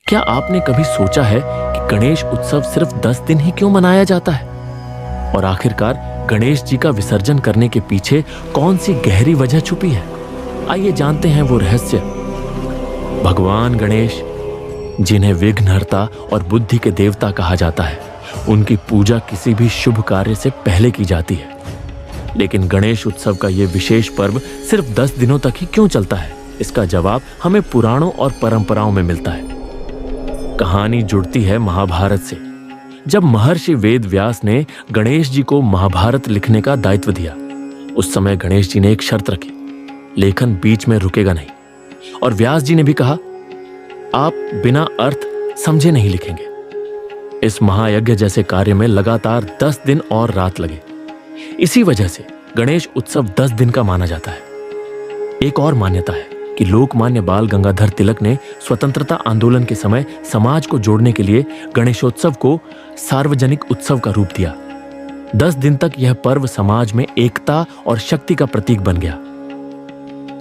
क्या आपने कभी सोचा है कि गणेश उत्सव सिर्फ 10 दिन ही क्यों मनाया जाता है? और आखिरकार गणेश जी का विसर्जन करने के पीछे कौन सी गहरी वजह छुपी है? आइए जानते हैं वो रहस्य। भगवान गणेश, जिन्हें विघ्नहर्ता और बुद्धि के देवता कहा जाता है, उनकी पूजा किसी भी शुभ कार्य से पहले की जाती है। लेकिन गणेश उत्सव का ये विशेष पर्व सिर्फ 10 दिनों तक ही क्यों चलता है? इसका जवाब हमें पुराणों और परंपराओं में मिलता है। कहानी जुड़ती है महाभारत से। जब महर्षि वेद व्यास ने गणेश जी को महाभारत लिखने का दायित्व दिया, उस समय गणेश जी ने एक शर्त रखी, लेखन बीच में रुकेगा नहीं। और व्यास जी ने भी कहा, आप बिना अर्थ समझे नहीं लिखेंगे। इस महायज्ञ जैसे कार्य में लगातार 10 दिन और रात लगे। इसी वजह से गणेश उत्सव 10 दिन का माना जाता है। एक और मान्यता है कि लोकमान्य बाल गंगाधर तिलक ने स्वतंत्रता आंदोलन के समय समाज को जोड़ने के लिए गणेशोत्सव को सार्वजनिक उत्सव का रूप दिया। 10 दिन तक यह पर्व समाज में एकता और शक्ति का प्रतीक बन गया।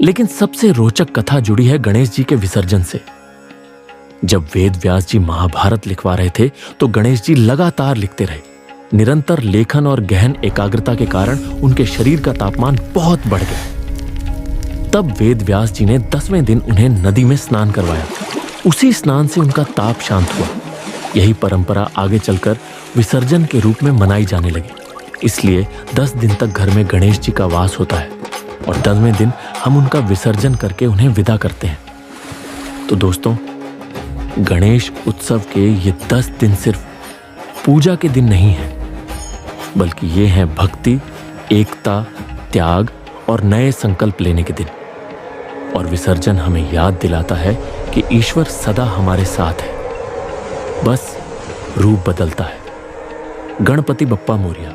लेकिन सबसे रोचक कथा जुड़ी है गणेश जी के विसर्जन से। जब वेद व्यास जी महाभारत लिखवा रहे थे तो गणेश जी लगातार लिखते रहे। निरंतर लेखन और गहन एकाग्रता के कारण उनके शरीर का तापमान बहुत बढ़ गया। तब वेद व्यास जी ने 10वें दिन उन्हें नदी में स्नान करवाया। उसी स्नान से उनका ताप शांत हुआ। यही परंपरा आगे चलकर विसर्जन के रूप में मनाई जाने लगी। इसलिए 10 दिन तक घर में गणेश जी का वास होता है और 10वें दिन हम उनका विसर्जन करके उन्हें विदा करते हैं। तो दोस्तों, गणेश उत्सव के ये 10 दिन सिर्फ पूजा के दिन नहीं है, बल्कि ये हैं भक्ति, एकता, त्याग और नए संकल्प लेने के दिन। और विसर्जन हमें याद दिलाता है कि ईश्वर सदा हमारे साथ है, बस रूप बदलता है। गणपति बप्पा मोरिया।